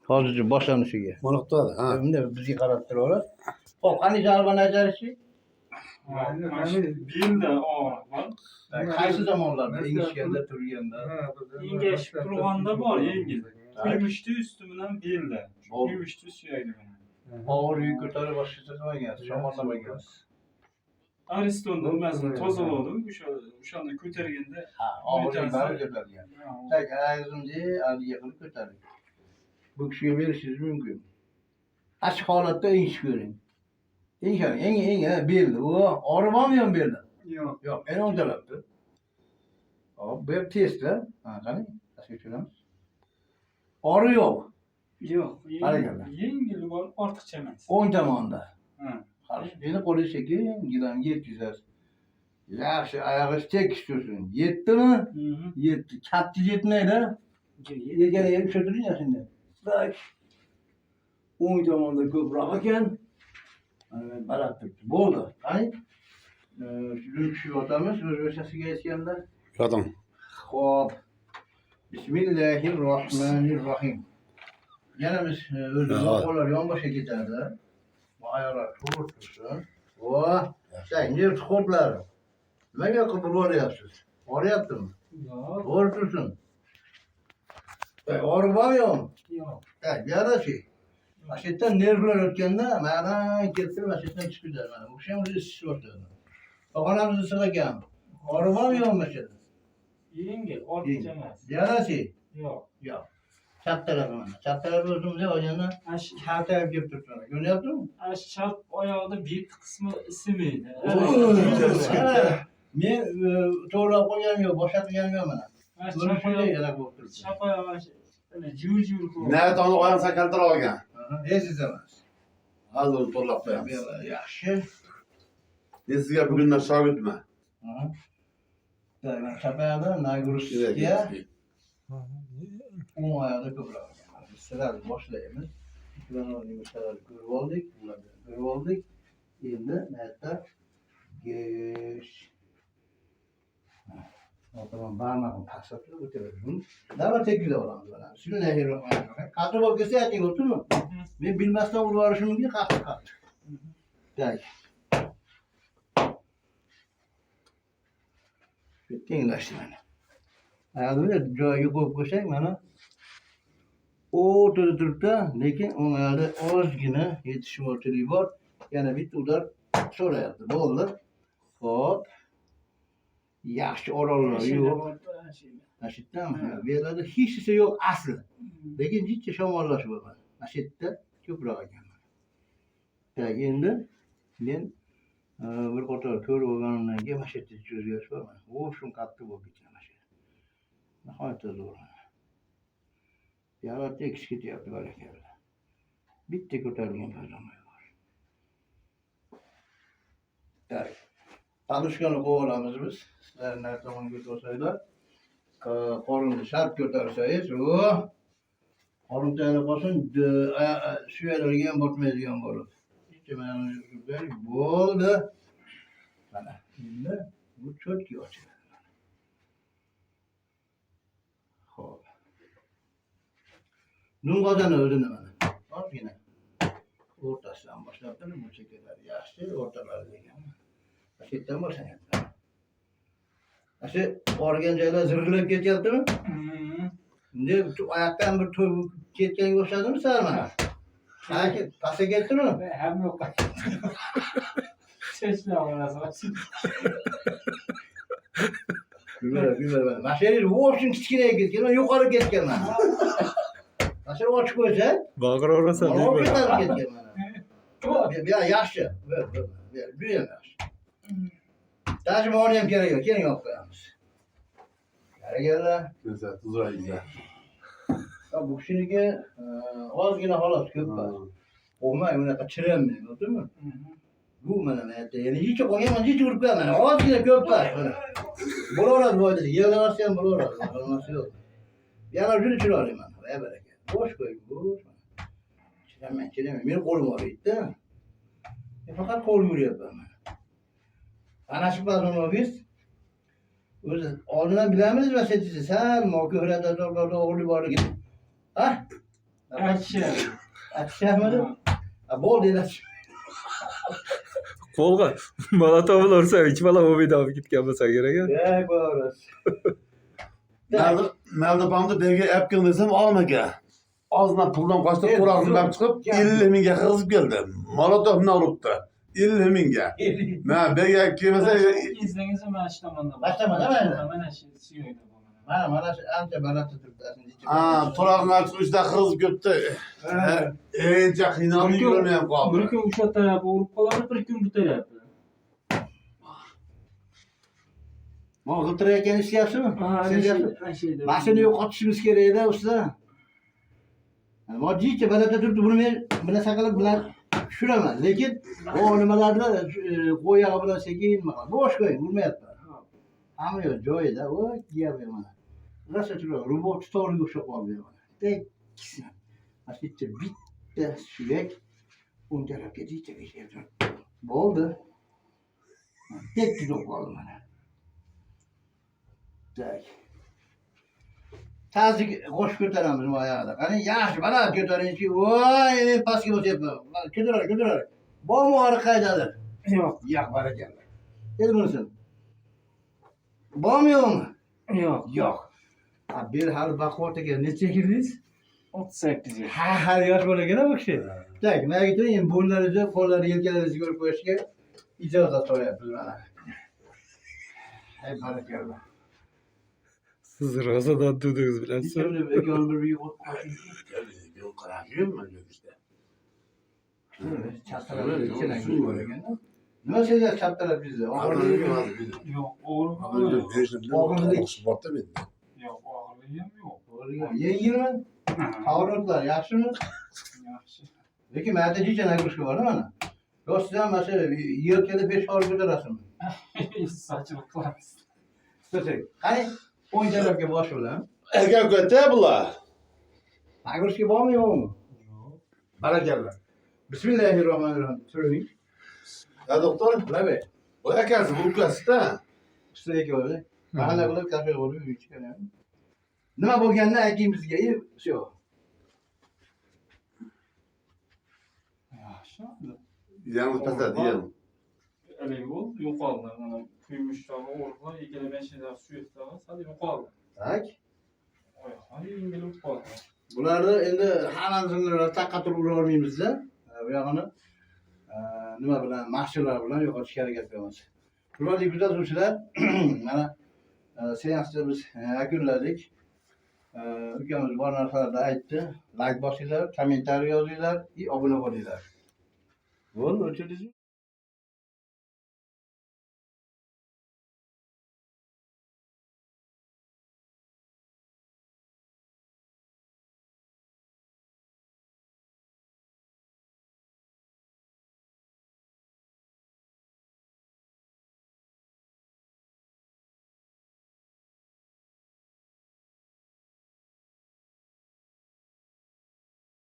Hozircha boshlanishiga. Mana tutadi, ha. Bunda bizga qarab turadi. Xo'p, qani jalban ajarishi? Belda og'riq bor. Qaysi zamonlarda engishganda turganda? Engashib turganda bor, yengil. Kuymushdi usti bilan belda. Kuymushdi suyagi bilan. Og'ir yuk ko'tarib boshqacha shamollamagan. Aristonda masalan tozaladi, o'shani ko'targanda og'ir yuklari ko'tarilgan. Tak, ayog'imizni aliga qilib ko'taring. Bu kishiga berishingiz mumkin. Ash holatda engish ko'ring. Eng beldi. U og'rimami ham beldi? Yo'q, en o'ntalabdi. Hop, bu ham testda. Ha, qani? Tashlab ko'ramiz. Og'ri yo'q. Yo'q, yengil bor, ortiqcha emas. O'ng tomonda. Ha. Qarshi, endi qo'lingiz sekin, gilam yetkazasiz. Yaxshi, oyog'ingiz tekis tursin. Yetdimi? Yetdi. Katta yetmaydi. Yegani yerga tushirdiring shunda. Tak. O'ng tomonda ko'proq ekan. Baland turibdi. Bo'ldi. Qani? Shuni tushib o'zbekchasiga aytganda. Yo'qdim. Xo'p. Bismillahirrohmanirrohim. Yana biz o'zimiz qo'llar yonboshga ketadi. Bu oyoqlar to'g'ri tursin. Endi qo'llar. Nimaga qilib o'ryapsiz? O'ryaptimi? Yo'q. To'g'ri tursin. Og'riqmi? Yo'q. Tak, yarashi. Mana shu yerdan nervlar o'tganda, manadan keltirib, mana shu yerdan chiqib ketadi. Mana bu ham o'zi issiq o'tadi. Og'anamizni sig'agan. Og'riqmi? Yo'q mana shu yerda. Yengil, ortiqcha emas. Yarashi. Yo'q. Yo'q. Chap tarafı mana. Chap tarafı o'zimizga olganda chap taraf kelib turibdi. Ko'ryaptimi? Chap oyoqda bet qismi isimaydi. Men to'g'rilab qo'yganim yo'q, boshlatganim yo'q mana. Shunday yana bo'lib turibdi. Chap oyoq jur qilib. Nari tomon oyog'ini sakaltirib olgan. Esiz emas. Hozir uni to'g'rilab qo'yamiz. Yaxshi. Men sizga bugundan shogirdman. Chap oyoqda nagrushga o'ng oyoqda ko'proq. Biz sizlarni boshlaymiz. Ishlarni ko'rib oldik, ularni ko'rib oldik. Endi bu yerda gesh. Tamam, barmog'im pastga o'tirib. Davlat tekizib olamiz mana. Bismillahirrohmanirrohim. Qattiq bo'lib kelsa ayting, o'tirmi? Men bilmasdan urib yuborishim mumkin, qattiq. Tak. Tenglashdi mana. Ayolni joyiga qo'yib qo'ysak mana o'tirib turibdi, lekin o'ngada ozgina yetishmovchilik bor. Yana bitta ular so'rayapti. Bo'ldi. Xo'p. Yaxshi orollar yo'q. Mana shu yerdami? Bu yerlarda hech narsa yo'q asli. Lekin jicha shamollash bo'ladi. Mana shu yerda ko'proq ekan. Tak, endi men bir qator ko'rib olganimdan keyin mana shu yerda o'zgarish bor. U shun qattiq bo'lib ketgan mana shu. Nihoyatda zo'r. Yaratda ekis ketyapti barakalla. Bitta ko'tarilgan pazamay bor. Tak. Padushkani qo'yib olamiz biz. Sizlar nari tomonga ko'tarsanglar, qorinni shart ko'tarsangiz, qorinchani qolsin, suyalarga ham botmaydigan bo'lib. Bitta mana bo'ldi. Mana endi bu cho'tki ochiladi. Xo'p. Nun qozoni o'zini mana. Ozgina o'rtasidan boshlab turib, bu chekkalar yaxshi, o'rtalari degan. Mana shu yerdan boshlayapti. Mana shu borgan joylar zirillab ketyaptimi? Endi oyoqdan bir ketganga o'xshadimi sizlar mana? Qancha pastga ketdimi? Ham yo'q. Chechla olasiz. Güzel. Mana shu yer o'shin kichkina ketgan, yuqori ketgan mana. Mana shu ochib qo'ysa, bag'ri o'rasa olib ketgan mana. Bu yaxshi. Bu yaxshi. Tajmoni ham kerak yo'q, keling olib qo'yamiz. Qaraganda, Neyse, tuzrayizlar. bu kishiniki ozgina xolos, ko'p emas. O'may unaqa chiranmaydi, o'timi? Bu mana yerda yana hech qo'ygan, hech urib qo'yman. Ozgina ko'p emas mana. Bo'laveradi bu yerda. Yig'lamas ham bo'laveradi. Bo'lmasi yo'q. Yana shuni chiroyli mana. Voy baraka. Bosh qo'ying, bosh. Chiranmay. Men qo'lim og'riydi-da. Faqat qo'lim yuryapman mana. Ana shu bazonobis o'zi oldindan bilamiz va sal mo'ko'rada o'g'irlik borligi. Ha? Akşam. Akşamı bol dedi. Qo'lga Molotov ursa, ikki bola Umid olib ketgan bo'lsa kerak. Ya boras. Melda bandı belge epkin desem almaga. Ağzına puldan kaçtı, Evet, kurağından yok. çıkıp Ya. 50 minge kızıp geldi. Molotov ne oluptu? 50 minge. Ben belge kimese İzlerinizin başlamanda. Başlamada mı? Hemen şey Mana ancha baland turibdi. Turağından çıkıp işte kız götü. Ece kıynalı görmeyen Bir kaldı. kun o'sha tarafga urib qoladi, bir kun bu tarafga. Mana g'iltirayotgan ishlayapsizmi? Şeyde. Mashina yo'qotishimiz kerak edi usta. Moddiycha balandda turibdi, buni men bunaqa qilib bilan tushiraman. Lekin u nimalarni qo'yog'i bilan sekin bo'sh qo'ying, urmayapti. Hamma yo'q joyida, o gap mana. Rosa turib, robot to'g'ri o'xshab qoldi mana. Tekkisini. Mana shu yerda bitta suyak o'ng tarafga jicha bo'ldi. Tekkis bo'lib qoldi mana. Tak. Tazik qo'shib ko'taramiz bu oyog'ida. Qani yaxshi, mana ko'taringchi. Voy, men pastga bosyapman. Mana ko'tarar. Bormi ori qaydadir? Yo'q. Yo'q, barakalla. Endi bunisi. Bormi yo'qmi? Yo'q. Yo'q. Ha, bir hali baquvvat ekan. Necha yillingiz? 38 yil. Ha, hali yosh bola ekan bu kishi. Tak, men aytayin, endi bo'ynlaringizni, qo'llaringizni, yelkalaringizni ko'rib qo'yishga ijozat so'rayapmiz mana. Hay barakalla. Siz rosadan dudingiz bilan Ikkovini bir yo'q Yok kararıyor mu işte? Nima sezyapsiz chaptalab bizni? Og'irligi Yo'q, og'riq Og'ırlık. Sportta mıydı? yo'q, og'irligi ham yo'q. yengilmi? Og'riqlar yaxshimi? Yaxshi. Lekin mayda jicha nagruzka bor mana. Yo siz ham mana shu yelkada 5 og'ir ko'tarasizmi? Saçılık qilamiz. Tuting. Qani, o'ng tarafga bosh bilan. Ega kötü bula. Nagruzka bormi yo'qmi? Yo'q. Barakalla. Bismillahirrohmanirrohim. Turing. Ya doktor, Bilabe. o ekersi bu kasıta. Usta ekan. Mahalla qilib kafe qilib ichgan. Nima bo'lganini ayting bizga. Shu. Yaxshi. Yalnız pasta diyelim. Haligi bo'ldi, yo'qoldi. Mana kuymishdagi o'rg'lar, ikkala şeyler suyaklar, hali yo'qoldi. Tak. Hali yengilib qoldi. Bularni endi hammasini taqqa-turib ura olmaymiz-da. Bu yog'ini nima bilan, mashinalar bilan yo'qotishga harakat qilamiz. Hurmatli kuzatuvchilar, mana seansni biz yakunladik. Ukamiz bor narsalarni aytdi. Like bosinglar, kommentariy yozinglar, obuna bo'linglar. Bo'ldi, o'chirdingizmi?